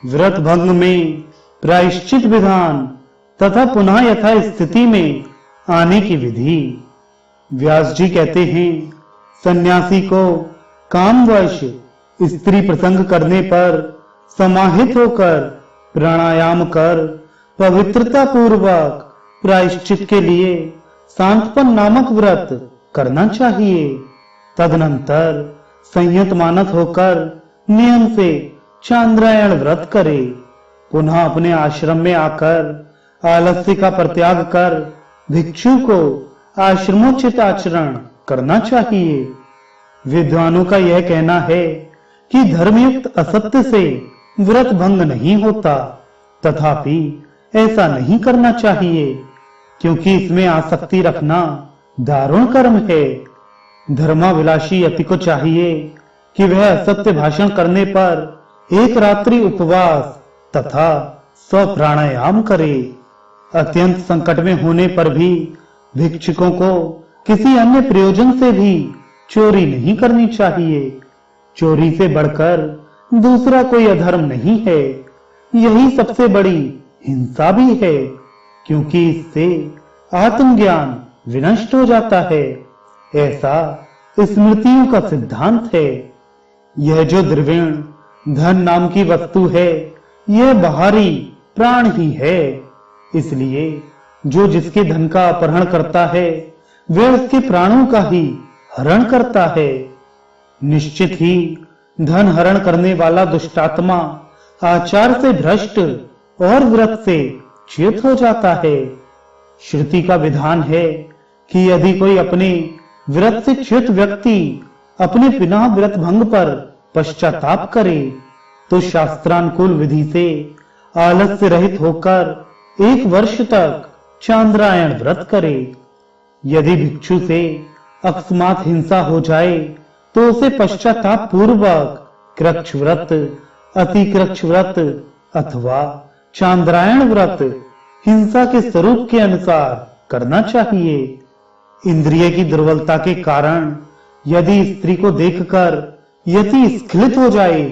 व्रत भंग में प्रायश्चित विधान तथा पुनः यथा स्थिति में आने की विधि। व्यास जी कहते हैं, सन्यासी को कामवश स्त्री प्रसंग करने पर समाहित होकर प्राणायाम कर पवित्रता पूर्वक प्रायश्चित के लिए सांतपन नामक व्रत करना चाहिए। तदनंतर संयत मानस होकर नियम से चांद्रायण व्रत करे। पुनः अपने आश्रम में आकर आलस्य का परित्याग कर भिक्षु को आश्रमोचित आचरण करना चाहिए। विद्वानों का यह कहना है कि धर्मयुक्त असत्य से व्रत भंग नहीं होता, तथापि ऐसा नहीं करना चाहिए क्योंकि इसमें आसक्ति रखना दारुण कर्म है। धर्माभिलाषी यति को चाहिए कि वह असत्य भाषण करने पर एक रात्रि उपवास तथा स्वप्राणायाम करे। अत्यंत संकट में होने पर भी भिक्षुकों को किसी अन्य प्रयोजन से भी चोरी नहीं करनी चाहिए। चोरी से बढ़कर दूसरा कोई अधर्म नहीं है। यही सबसे बड़ी हिंसा भी है, क्योंकि इससे आत्मज्ञान विनष्ट हो जाता है। ऐसा स्मृतियों का सिद्धांत है। यह जो द्रव्यण धन नाम की वस्तु है, यह बाहरी प्राण ही है। इसलिए जो जिसके धन का अपहरण करता है, वह उसके प्राणों का ही हरण करता है। निश्चित ही धन हरण करने वाला दुष्टात्मा आचार से भ्रष्ट और व्रत से च्युत हो जाता है। श्रुति का विधान है कि यदि कोई अपने व्रत से च्युत व्यक्ति अपने बिना व्रत भंग पर पश्चाताप करे तो शास्त्रानुकूल विधि से आलस्य रहित होकर 1 वर्ष तक चांद्रायण व्रत करे। यदि भिक्षु से अकस्मात हिंसा हो जाए तो उसे पश्चाताप पूर्वक कृक्ष व्रत, अतिकृक्ष व्रत अथवा चांद्रायण व्रत हिंसा के स्वरूप के अनुसार करना चाहिए। इंद्रिय की दुर्बलता के कारण यदि स्त्री को देखकर यति स्खलित हो जाए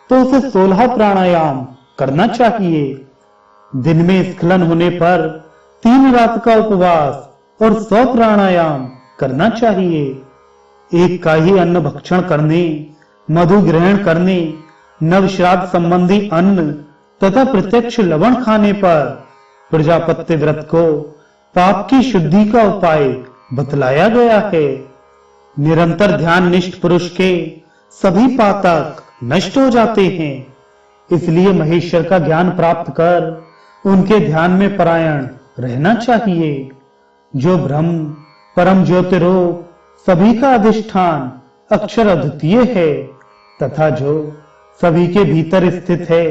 तो उसे 16 प्राणायाम करना चाहिए। दिन में स्खलन होने पर 3 रात का उपवास और 100 प्राणायाम करना चाहिए। एक का ही अन्न भक्षण करने, मधु ग्रहण करने, नवश्राद्ध संबंधी अन्न तथा प्रत्यक्ष लवण खाने पर प्रजापत्य व्रत को पाप की शुद्धि का उपाय बतलाया गया है। निरंतर ध्यान निष्ठ पुरुष के सभी पातक नष्ट हो जाते हैं। इसलिए महेश्वर का ज्ञान प्राप्त कर उनके ध्यान में परायण रहना चाहिए। जो ब्रह्म परम ज्योतिरूप सभी का अधिष्ठान अक्षर अद्वितीय है तथा जो सभी के भीतर स्थित है,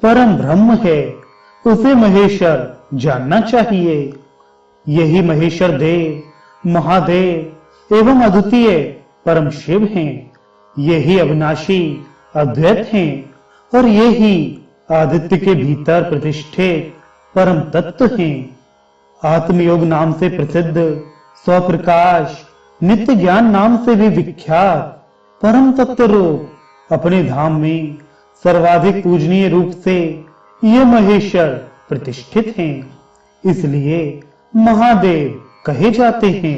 परम ब्रह्म है, उसे महेश्वर जानना चाहिए। यही महेश्वर देव, महादेव एवं अद्वितीय परम शिव हैं। यही अविनाशी अद्वैत हैं और यही आदित्य के भीतर प्रतिष्ठित परम तत्व हैं। आत्मयोग नाम से प्रसिद्ध स्वप्रकाश नित्य ज्ञान नाम से भी विख्यात परम तत्व रूप अपने धाम में सर्वाधिक पूजनीय रूप से ये महेश्वर प्रतिष्ठित हैं। इसलिए महादेव कहे जाते हैं।